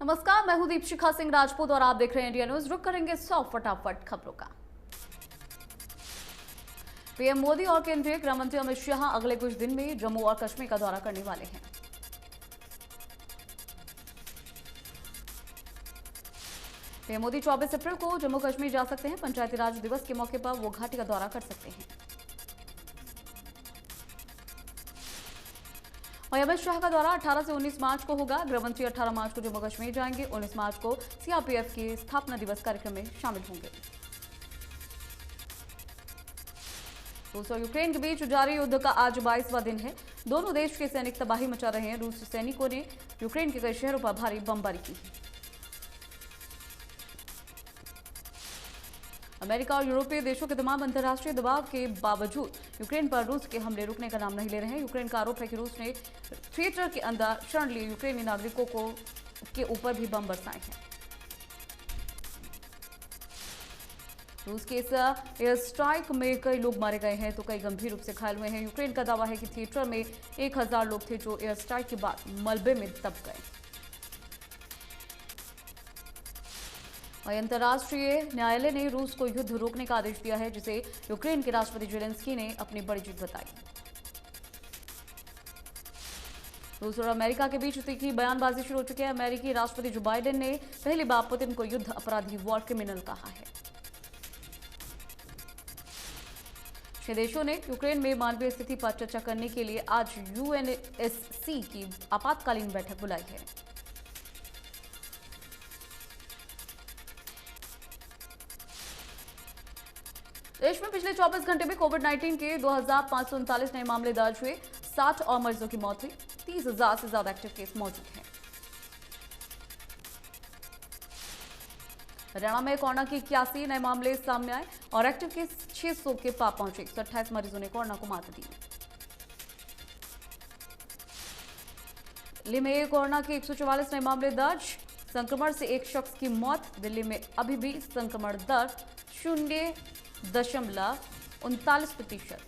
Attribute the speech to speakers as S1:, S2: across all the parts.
S1: नमस्कार, मैं हूं दीपशिखा सिंह राजपूत और आप देख रहे हैं इंडिया न्यूज। रुक करेंगे 100 फटाफट खबरों का। पीएम मोदी और केंद्रीय गृह मंत्री अमित शाह अगले कुछ दिन में जम्मू और कश्मीर का दौरा करने वाले हैं। पीएम मोदी 24 अप्रैल को जम्मू कश्मीर जा सकते हैं। पंचायती राज दिवस के मौके पर वो घाटी का दौरा कर सकते हैं। और अमित शाह का दौरा 18 से 19 मार्च को होगा। गृह मंत्री 18 मार्च को जम्मू कश्मीर जाएंगे। 19 मार्च को सीआरपीएफ के स्थापना दिवस कार्यक्रम में शामिल होंगे। रूस और यूक्रेन के बीच जारी युद्ध का आज 22वां दिन है। दोनों देश के सैनिक तबाही मचा रहे हैं। रूसी सैनिकों ने यूक्रेन के कई शहरों पर भारी बमबारी की है। अमेरिका और यूरोपीय देशों के तमाम अंतर्राष्ट्रीय दबाव के बावजूद यूक्रेन पर रूस के हमले रुकने का नाम नहीं ले रहे हैं। यूक्रेन का आरोप है कि रूस ने थिएटर के अंदर शरण लिए यूक्रेनी नागरिकों के ऊपर भी बम बरसाए हैं। रूस के इस एयर स्ट्राइक में कई लोग मारे गए हैं तो कई गंभीर रूप से घायल हुए हैं। यूक्रेन का दावा है कि थिएटर में 1000 लोग थे जो एयर स्ट्राइक के बाद मलबे में दब गए। और अंतर्राष्ट्रीय न्यायालय ने रूस को युद्ध रोकने का आदेश दिया है, जिसे यूक्रेन के राष्ट्रपति जेलेंस्की ने अपनी बड़ी जीत बताई। रूस और अमेरिका के बीच तीखी बयानबाजी शुरू हो चुकी है। अमेरिकी राष्ट्रपति जो बाइडेन ने पहली बार पुतिन को युद्ध अपराधी, वॉर क्रिमिनल कहा है। छह देशों ने यूक्रेन में मानवीय स्थिति पर चर्चा करने के लिए आज यूएनएससी की आपातकालीन बैठक बुलाई है। देश में पिछले 24 घंटे में कोविड-19 के 2539 नए मामले दर्ज हुए। 60 और मरीजों की मौत हुई। 30,000 से ज्यादा एक्टिव केस मौजूद हैं। हरियाणा में कोरोना के 81 नए मामले सामने आए और एक्टिव केस 600 के पार पहुंचे। 128 मरीजों ने कोरोना को मात दी। दिल्ली में कोरोना के 144 नए मामले दर्ज। संक्रमण से एक शख्स की मौत। दिल्ली में अभी भी संक्रमण दर 0.39%।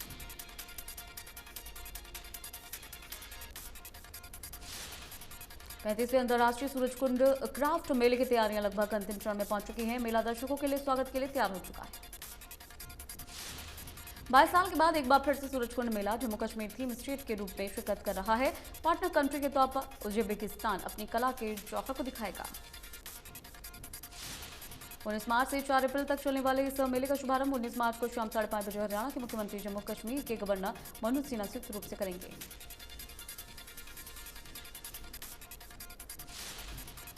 S1: पैंतीसवें अंतर्राष्ट्रीय सूरजकुंड क्राफ्ट मेले की तैयारियां लगभग अंतिम चरण में पहुंच चुकी हैं। मेला दर्शकों के लिए स्वागत के लिए तैयार हो चुका है। 22 साल के बाद एक बार फिर से सूरजकुंड मेला जम्मू कश्मीर थीम स्टेट के रूप में शिरकत कर रहा है। पार्टनर कंट्री के तौर पर उज्बेकिस्तान अपनी कला के जौहर को दिखाएगा। 19 मार्च से 4 अप्रैल तक चलने वाले इस मेले का शुभारंभ 19 मार्च को शाम 5:30 बजे हरियाणा के मुख्यमंत्री जम्मू कश्मीर के गवर्नर मनोज सिन्हा संयुक्त रूप से करेंगे।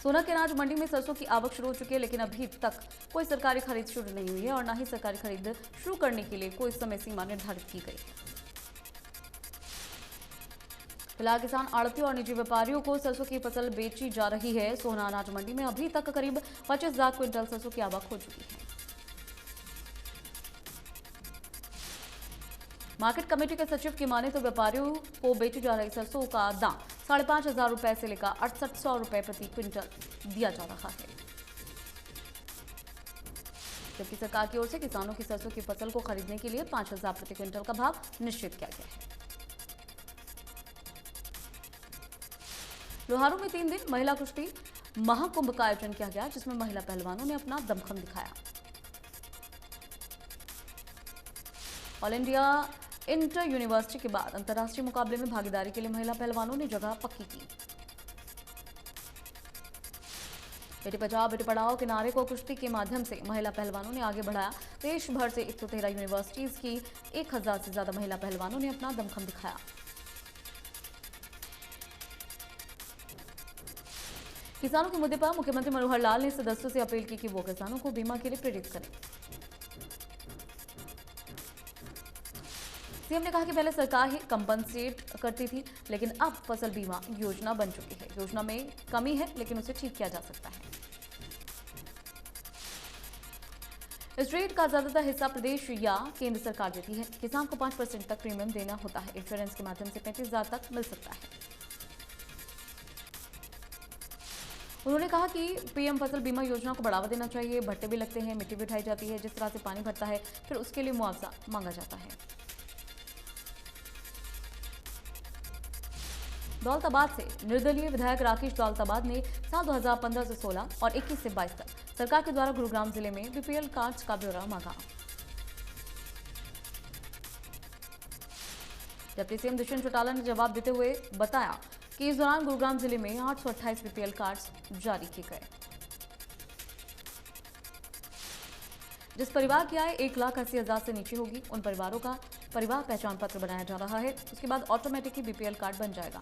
S1: सोना के अनाज मंडी में सरसों की आवक शुरू हो चुकी है, लेकिन अभी तक कोई सरकारी खरीद शुरू नहीं हुई है और न ही सरकारी खरीद शुरू करने के लिए कोई समय सीमा निर्धारित की गई है। फिलहाल किसान, आड़ती और निजी व्यापारियों को सरसों की फसल बेची जा रही है। सोना अनाज मंडी में अभी तक करीब 25,000 क्विंटल सरसों की आवक हो चुकी है। मार्केट कमेटी के सचिव की माने तो व्यापारियों को बेची जा रही सरसों का दाम 5,500 रुपए से लेकर 6800 रुपए प्रति क्विंटल दिया जा रहा है, जबकि सरकार की ओर से किसानों की सरसों की फसल को खरीदने के लिए 5,000 प्रति क्विंटल का भाव निश्चित किया गया है। लोहारू में 3 दिन महिला कुश्ती महाकुंभ का आयोजन किया गया, जिसमें महिला पहलवानों ने अपना दमखम दिखाया। ऑल इंडिया इंटर यूनिवर्सिटी के बाद अंतर्राष्ट्रीय मुकाबले में भागीदारी के लिए महिला पहलवानों ने जगह पक्की की। बेटी बचाओ बेटी पढ़ाओ के नारे को कुश्ती के माध्यम से महिला पहलवानों ने आगे बढ़ाया। देश भर से 113 यूनिवर्सिटीज की 1000 से ज्यादा महिला पहलवानों ने अपना दमखम दिखाया। किसानों के मुद्दे पर मुख्यमंत्री मनोहर लाल ने सदस्यों से अपील की कि वो किसानों को बीमा के लिए प्रेरित करें। सीएम ने कहा कि पहले सरकार ही कंपनसेट करती थी, लेकिन अब फसल बीमा योजना बन चुकी है। योजना में कमी है, लेकिन उसे ठीक किया जा सकता है। इस रेट का ज्यादातर हिस्सा प्रदेश या केंद्र सरकार देती है। किसान को 5% तक प्रीमियम देना होता है। इंश्योरेंस के माध्यम से 35,000 तक मिल सकता है। उन्होंने कहा कि पीएम फसल बीमा योजना को बढ़ावा देना चाहिए। भट्टे भी लगते हैं, मिट्टी भी उठाई जाती है, जिस तरह से पानी भरता है फिर उसके लिए मुआवजा मांगा जाता है। दौलताबाद से निर्दलीय विधायक राकेश दौलताबाद ने साल 2015 से 16 और 21 से 22 तक सरकार के द्वारा गुरुग्राम जिले में बीपीएल कार्ड्स का ब्यौरा मांगा। जबकि सीएम दुष्यंत चौटाला ने जवाब देते हुए बताया कि इस दौरान गुरुग्राम जिले में 828 बीपीएल कार्ड्स जारी किए गए। जिस परिवार की आय 1,80,000 से नीचे होगी उन परिवारों का परिवार पहचान पत्र बनाया जा रहा है। उसके बाद ऑटोमेटिकली बीपीएल कार्ड बन जाएगा।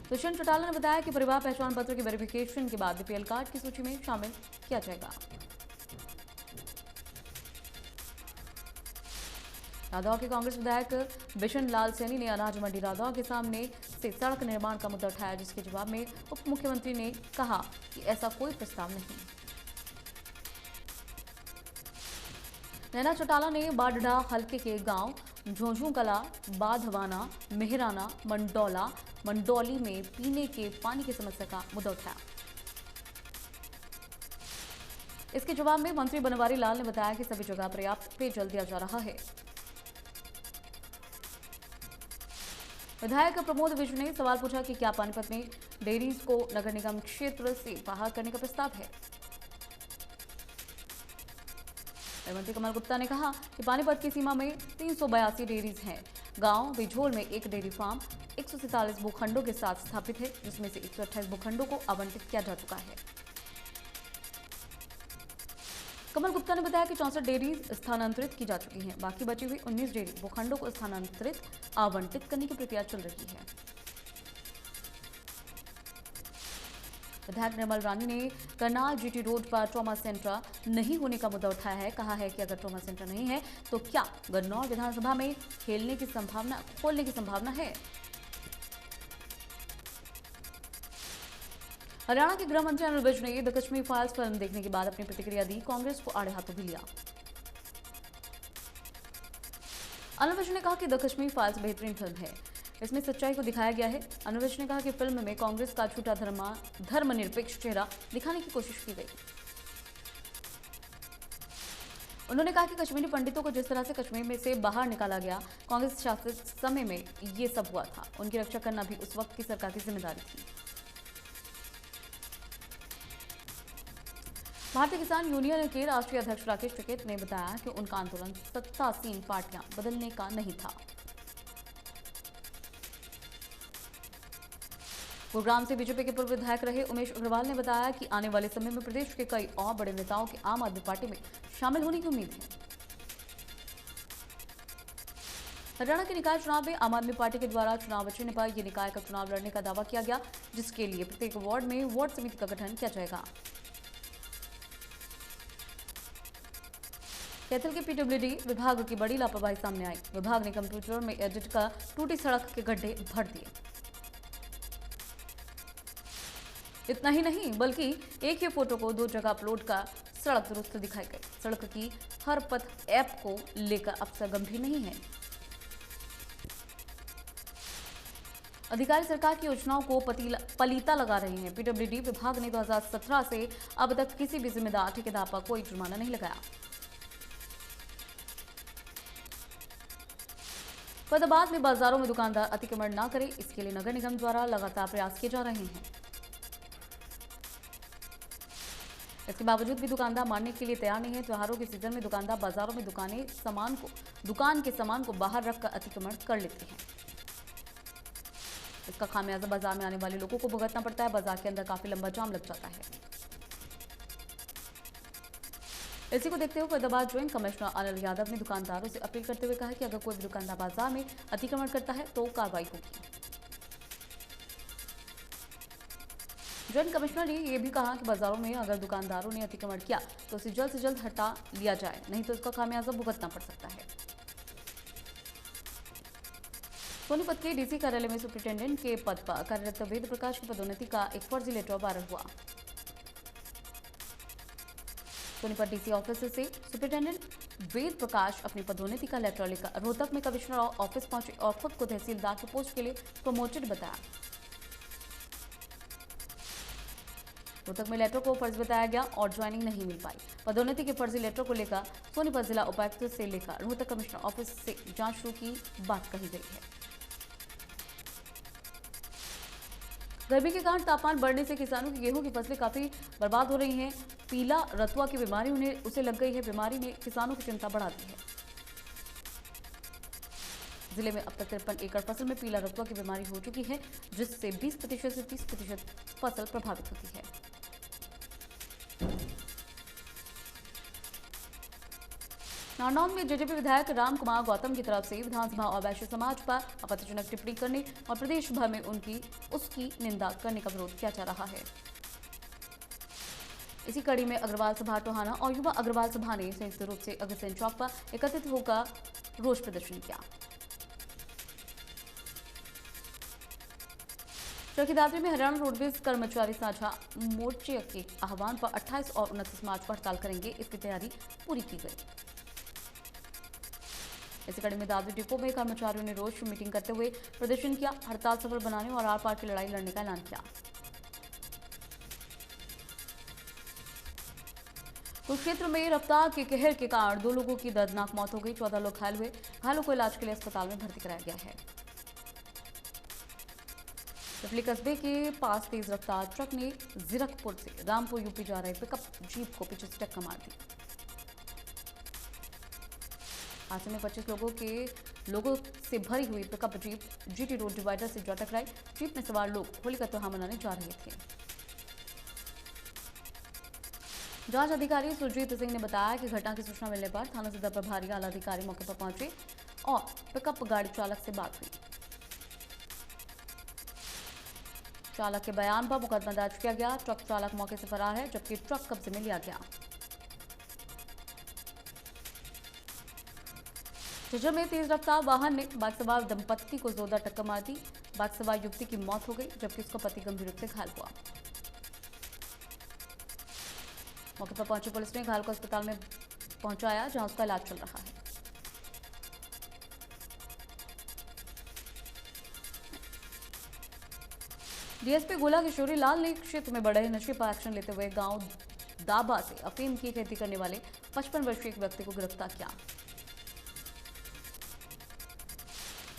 S1: दुष्यंत चौटाला ने बताया कि परिवार पहचान पत्र की वेरिफिकेशन के बाद बीपीएल कार्ड की सूची में शामिल किया जाएगा। रादौर के कांग्रेस विधायक बिशन लाल सैनी ने अनाज मंडी रादौर के सामने से सड़क निर्माण का मुद्दा उठाया, जिसके जवाब में उप मुख्यमंत्री ने कहा कि ऐसा कोई प्रस्ताव नहीं। नैना चौटाला ने बाडडा हल्के के गांव झोंझू कला, बाधवाना, मेहराना, मंडौला, मंडौली में पीने के पानी की समस्या का मुद्दा उठाया। इसके जवाब में मंत्री बनवारी लाल ने बताया कि सभी जगह पर्याप्त पेयजल दिया जा रहा है। विधायक प्रमोद विज ने सवाल पूछा कि क्या पानीपत में डेयरीज को नगर निगम क्षेत्र से बाहर करने का प्रस्ताव है। मंत्री कमल गुप्ता ने कहा कि पानीपत की सीमा में 382 डेयरीज हैं। गांव बिझोल में एक डेयरी फार्म 147 भूखंडों के साथ स्थापित है, जिसमें से 128 भूखंडों को आवंटित किया जा चुका है। कमल गुप्ता ने बताया कि 64 डेयरीज स्थानांतरित की जा चुकी हैं। बाकी बची हुई 19 डेयरी भूखंडों को स्थानांतरित आवंटित करने की प्रक्रिया चल रही है। विधायक निर्मल रानी ने करनाल जीटी रोड पर ट्रॉमा सेंटर नहीं होने का मुद्दा उठाया है। कहा है कि अगर ट्रॉमा सेंटर नहीं है तो क्या गन्नौर विधानसभा में खोलने की संभावना है। हरियाणा के गृह मंत्री अनिल विज ने द कश्मीर फाइल्स फिल्म देखने के बाद अपनी प्रतिक्रिया दी। कांग्रेस को आड़े हाथों भी लिया। अनिल विज ने कहा कि द कश्मीर फाइल्स बेहतरीन फिल्म है, इसमें सच्चाई को दिखाया गया है। अनिल विज ने कहा कि फिल्म में कांग्रेस का झूठा धर्मनिरपेक्ष चेहरा दिखाने की कोशिश की गई। उन्होंने कहा कि कश्मीरी पंडितों को जिस तरह से कश्मीर में से बाहर निकाला गया, कांग्रेस शासित समय में ये सब हुआ था। उनकी रक्षा करना भी उस वक्त की सरकार की जिम्मेदारी थी। भारतीय किसान यूनियन के राष्ट्रीय अध्यक्ष राकेश टिकैत ने बताया कि उनका आंदोलन सत्तासीन पार्टियां बदलने का नहीं था। गुरुग्राम से बीजेपी के पूर्व विधायक रहे उमेश अग्रवाल ने बताया कि आने वाले समय में प्रदेश के कई और बड़े नेताओं के आम आदमी पार्टी में शामिल होने की उम्मीद है। हरियाणा के निकाय चुनाव में आम आदमी पार्टी के द्वारा चुनाव चिन्ह पर यह निकाय का चुनाव लड़ने का दावा किया गया, जिसके लिए प्रत्येक वार्ड में वार्ड समिति का गठन किया जाएगा। कैथल के पीडब्ल्यूडी विभाग की बड़ी लापरवाही सामने आई। विभाग ने कंप्यूटर में एडिट कर टूटी सड़क के गड्ढे भर दिए। इतना ही नहीं बल्कि एक ही फोटो को 2 जगह अपलोड कर सड़क दुरुस्त दिखाई गई। सड़क की हर पथ ऐप को लेकर अफसर गंभीर नहीं है। अधिकारी सरकार की योजनाओं को पलीता लगा रहे हैं। पीडब्ल्यूडी विभाग ने 2017 से अब तक किसी भी जिम्मेदार ठेकेदार पर कोई जुर्माना नहीं लगाया। फरीदाबाद में बाजारों में दुकानदार अतिक्रमण न करें, इसके लिए नगर निगम द्वारा लगातार प्रयास किए जा रहे हैं। इसके बावजूद भी दुकानदार मानने के लिए तैयार नहीं है। त्योहारों के सीजन में दुकानदार बाजारों में दुकान के सामान को बाहर रखकर अतिक्रमण कर लेते हैं। इसका खामियाजा बाजार में आने वाले लोगों को भुगतना पड़ता है। बाजार के अंदर काफी लंबा जाम लग जाता है। इसी को देखते हुए फरीदाबाद ज्वाइंट कमिश्नर अनिल यादव ने दुकानदारों से अपील करते हुए कहा कि अगर कोई भी दुकानदार बाजार में अतिक्रमण करता है तो कार्रवाई होगी। ज्वाइंट कमिश्नर ने यह भी कहा कि बाजारों में अगर दुकानदारों ने अतिक्रमण किया तो उसे जल्द से जल्द हटा लिया जाए, नहीं तो इसका खामियाजा भुगतना पड़ सकता है। सोनीपत के डीसी कार्यालय में सुपरिटेंडेंट के पद पर कार्यरत वेद प्रकाश की पदोन्नति का एक फर्जी लेटर वायरल हुआ। सोनीपत डीसी ऑफिस से सुपरिटेंडेंट वेद प्रकाश अपनी पदोन्नति का लेटर लेकर रोहतक में कमिश्नर ऑफिस पहुंचे और खुद को तहसीलदार की पोस्ट के लिए प्रमोटेड बताया। रोहतक में लेटर को फर्जी बताया गया और ज्वाइनिंग नहीं मिल पाई। पदोन्नति के फर्जी लेटर को लेकर सोनीपत जिला उपायुक्त से लेकर रोहतक कमिश्नर ऑफिस से जांच शुरू की बात कही गई है। गर्मी के कारण तापमान बढ़ने से किसानों की गेहूं की फसलें काफी बर्बाद हो रही हैं। पीला रतुआ की बीमारी उसे लग गई है। बीमारी ने किसानों की चिंता बढ़ा दी है। जिले में अब तक 53 एकड़ फसल में पीला रतुआ की बीमारी हो चुकी है, जिससे 20% से 30% फसल प्रभावित होती है। नारनौल में जेजेपी विधायक राम कुमार गौतम की तरफ से विधानसभा और वैश्य समाज पर आपत्तिजनक टिप्पणी करने और प्रदेश भर में उसकी निंदा करने का विरोध किया जा रहा है। इसी कड़ी में अग्रवाल सभा टोहाना और युवा अग्रवाल सभा ने संयुक्त रूप से अग्रसेन चौक पर एकत्रित होकर रोष प्रदर्शन किया। चरखी-दादरी में हरियाणा रोडवेज कर्मचारी साझा मोर्चे के आह्वान पर 28 और 29 मार्च पर हड़ताल करेंगे। इसकी तैयारी पूरी की गई। इसी कड़ी में दादरी डिपो में कर्मचारियों ने रोष मीटिंग करते हुए प्रदर्शन किया। हड़ताल सफल बनाने और आर पार की लड़ाई लड़ने का ऐलान किया। कुरुक्षेत्र में रफ्तार के कहर के कारण 2 लोगों की दर्दनाक मौत हो गई। 14 लोग घायल हुए। घायलों को इलाज के लिए अस्पताल में भर्ती कराया गया है। पिपली कस्बे के पास तेज रफ्तार ट्रक ने जीरकपुर से रामपुर यूपी जा रहे पिकअप जीप को पीछे से टक्कर मार दी। हादसे में 25 लोगों से भरी हुई pickup jeep GT road divider से जा टकराई। जीप में सवार लोग होली का त्योहार मनाने जा रहे थे। जांच अधिकारी सुरजीत सिंह ने बताया कि घटना की सूचना मिलने पर थाना सदर प्रभारी आला अधिकारी मौके पर पहुंचे और पिकअप गाड़ी चालक से बात हुई। चालक के बयान पर मुकदमा दर्ज किया गया। ट्रक चालक मौके से फरार है, जबकि ट्रक कब्जे में लिया गया। झज्जर में तेज रफ्तार वाहन ने बाइक सवार दंपत्ति को जोरदार टक्कर मार दी। बाइक सवार युवती की मौत हो गई, जबकि उसका पति गंभीर रूप से घायल हुआ। मौके पर पहुंची पुलिस ने घायल को अस्पताल में पहुंचाया, जहां उसका इलाज चल रहा है। डीएसपी गोला किशोरी लाल ने क्षेत्र में बढ़ रहे नशे पर एक्शन लेते हुए गांव दाबा से अफीम की खेती करने वाले 55 वर्षीय एक व्यक्ति को गिरफ्तार किया।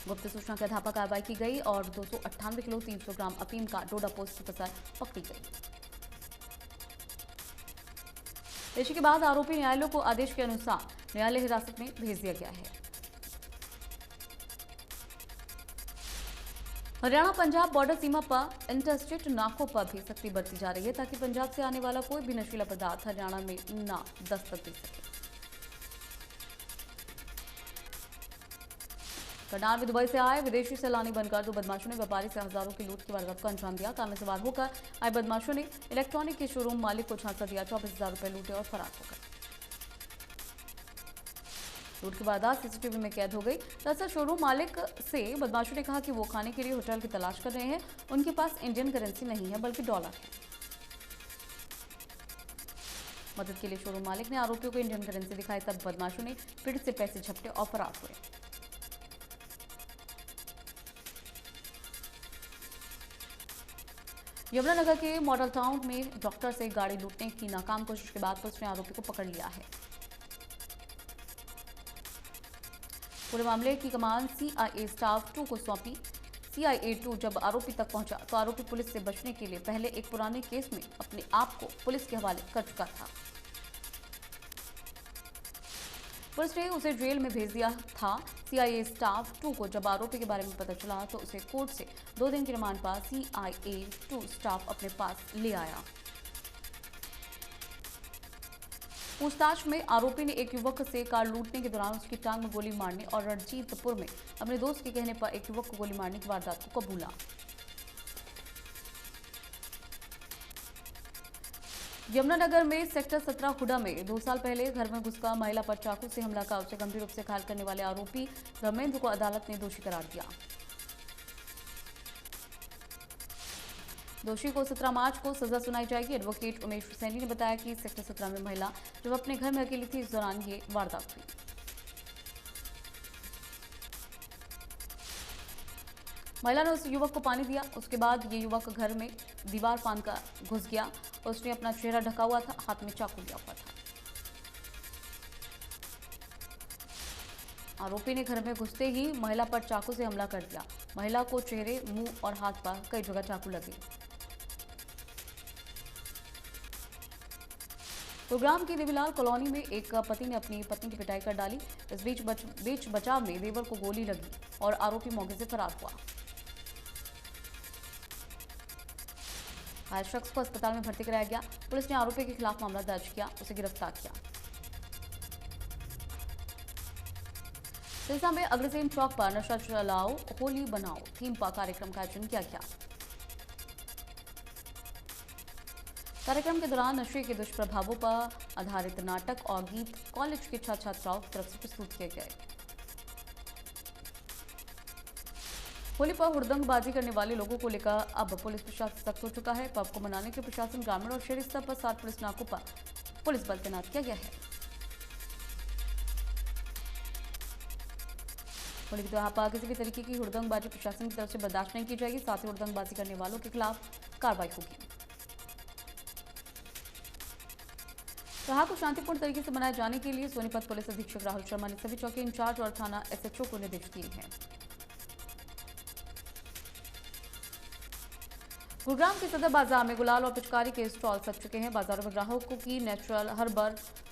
S1: गुप्त सूचना के आधार पर कार्रवाई की गई और 298 किलो 300 ग्राम अफीम का डोडा पोस्ट की फसल पकड़ी गई। पेशी के बाद आरोपी न्यायालय को आदेश के अनुसार न्यायालय हिरासत में भेज दिया गया है। हरियाणा पंजाब बॉर्डर सीमा पर इंटरस्टेट नाकों पर भी सख्ती बरती जा रही है, ताकि पंजाब से आने वाला कोई भी नशीला पदार्थ हरियाणा में ना दस्तक दे सके। करनाल में दुबई से आए विदेशी सैलानी बनकर 2 बदमाशों ने व्यापारी से हजारों की लूट की वारदात को अंजाम दिया। कार में सवार होकर आए बदमाशों ने इलेक्ट्रॉनिक के शोरूम मालिक को झांसा दिया। 24,000 रुपए लूटे और फरार हो गए। लूट की वारदात सीसीटीवी में कैद हो गई। दरअसल शोरूम मालिक से बदमाशों ने कहा कि वो खाने के लिए होटल की तलाश कर रहे हैं। उनके पास इंडियन करेंसी नहीं है, बल्कि डॉलर है। मदद के लिए शोरूम मालिक ने आरोपियों को इंडियन करेंसी दिखाई, तब बदमाशों ने पीड़ित से पैसे झपटे और फरार हुए। यमुनानगर के मॉडल टाउन में डॉक्टर से गाड़ी लूटने की नाकाम कोशिश के बाद पुलिस ने आरोपी को पकड़ लिया है। पूरे मामले की कमान CIA स्टाफ 2 को सौंपी। CIA 2 जब आरोपी तक पहुंचा तो आरोपी पुलिस से बचने के लिए पहले एक पुराने केस में अपने आप को पुलिस के हवाले कर चुका था। पुलिस ने उसे जेल में भेज दिया था। CIA स्टाफ 2 को जब आरोपी के बारे में पता चला तो उसे कोर्ट से 2 दिन की रिमांड पर CIA 2 स्टाफ अपने पास ले आया। पूछताछ में आरोपी ने एक युवक से कार लूटने के दौरान उसकी टांग में गोली मारने और रणजीतपुर में अपने दोस्त के कहने पर एक युवक को गोली मारने की वारदात को कबूला। यमुनानगर में सेक्टर 17 हुडा में 2 साल पहले घर में घुसकर महिला पर चाकू से हमला कर उसे गंभीर रूप से घायल करने वाले आरोपी धर्मेंद्र को अदालत ने दोषी करार दिया। दोषी को 17 मार्च को सजा सुनाई जाएगी। एडवोकेट उमेश सैनी ने बताया कि सेक्टर 17 में महिला जब अपने घर में अकेली थी, इस दौरान ये वारदात हुई। महिला ने उस युवक को पानी दिया। उसके बाद ये युवक घर में दीवार फांद कर घुस गया उसने अपना चेहरा ढका हुआ था, हाथ में चाकू लिया हुआ था। आरोपी ने घर में घुसते ही महिला पर चाकू से हमला कर दिया। महिला को चेहरे, मुंह और हाथ पर कई जगह चाकू लगे। गुरुग्राम की देवीलाल कॉलोनी में एक पति ने अपनी पत्नी की पिटाई कर डाली। इस बीच बचाव में देवर को गोली लगी और आरोपी मौके से फरार हुआ। घायल शख्स को अस्पताल में भर्ती कराया गया। पुलिस ने आरोपी के खिलाफ मामला दर्ज किया, उसे गिरफ्तार किया। सिरसा में अग्रसेन चौक पर नशा चलाओ होली बनाओ थीम पर कार्यक्रम का आयोजन किया गया। कार्यक्रम के दौरान नशे के दुष्प्रभावों पर आधारित नाटक और गीत कॉलेज के छात्र छात्राओं की तरफ से प्रस्तुत किए गए। होली पर हुड़दंगबाजी करने वाले लोगों को लेकर अब पुलिस प्रशासन सख्त हो चुका है। पर्व को मनाने के लिए प्रशासन ग्रामीण और शहरी स्तर पर 7 पुलिस नाकों पर पुलिस बल तैनात किया गया है। होली के त्योहार पर किसी भी तरीके की हुड़दंगबाजी प्रशासन की तरफ से बर्दाश्त नहीं की जाएगी। साथ ही हुड़दंगबाजी करने वालों के खिलाफ कार्रवाई होगी। त्योहार को शांतिपूर्ण तरीके से मनाए जाने के लिए सोनीपत पुलिस अधीक्षक राहुल शर्मा ने सभी चौकी इंचार्ज और थाना एसएचओ को निर्देश दिए हैं। गुरुग्राम के सदर बाजार में गुलाल और पिचकारी के स्टॉल सज चुके हैं। बाजारों में ग्राहकों की नेचुरल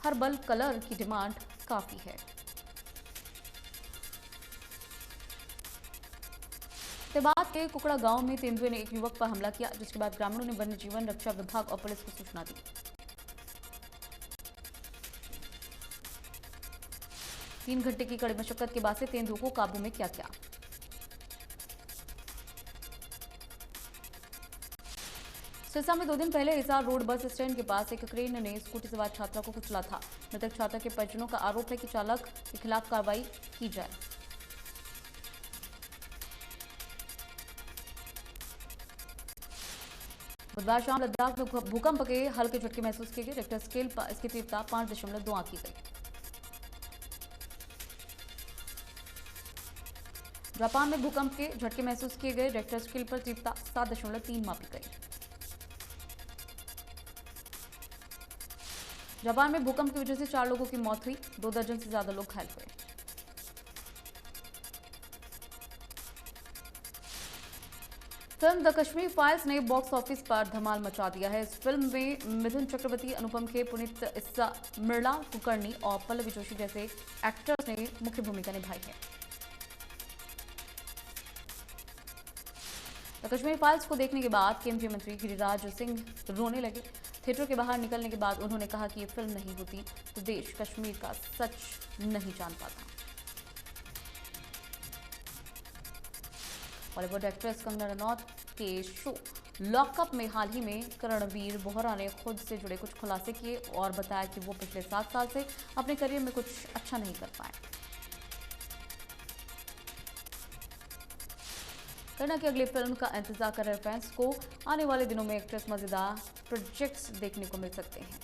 S1: हर्बल कलर की डिमांड काफी है। तेबाद के कुकड़ा गांव में तेंदुए ने एक युवक पर हमला किया, जिसके बाद ग्रामीणों ने वन्य जीवन रक्षा विभाग और पुलिस को सूचना दी। 3 घंटे की कड़ी मशक्कत के बाद से तेंदुओं को काबू में किया गया। सिरसा में 2 दिन पहले हिसार रोड बस स्टैंड के पास एक क्रेन ने स्कूटी सवार छात्रा को कुचला था। मृतक छात्रा के परिजनों का आरोप है कि चालक के खिलाफ कार्रवाई की जाए। बुधवार शाम लद्दाख में भूकंप के हल्के झटके महसूस किए गए। रिक्टर स्केल पर इसकी तीव्रता 5.2 आंकी गई। जापान में भूकंप के झटके महसूस किए गए। रिक्टर स्केल पर तीव्रता 7.3 मापी गई। जापान में भूकंप की वजह से 4 लोगों की मौत हुई, 2 दर्जन से ज्यादा लोग घायल हुए। फिल्म द कश्मीर फाइल्स ने बॉक्स ऑफिस पर धमाल मचा दिया है। इस फिल्म में मिथुन चक्रवर्ती, अनुपम खेर, पुनीत इस्सा, मृणा कुलकर्णी और पल्लवी जोशी जैसे एक्टर्स ने मुख्य भूमिका निभाई है। द कश्मीर फाइल्स को देखने के बाद केंद्रीय मंत्री गिरिराज सिंह रोने लगे। थिएटर के बाहर निकलने के बाद उन्होंने कहा कि ये फिल्म नहीं होती तो देश कश्मीर का सच नहीं जान पाता। बॉलीवुड एक्ट्रेस कंगना रनौत के शो लॉकअप में हाल ही में करणवीर बोहरा ने खुद से जुड़े कुछ खुलासे किए और बताया कि वो पिछले 7 साल से अपने करियर में कुछ अच्छा नहीं कर पाए। कंगना की अगली फिल्म का इंतजार कर रहे फैंस को आने वाले दिनों में एक्ट्रेस मजेदार प्रोजेक्ट्स देखने को मिल सकते हैं।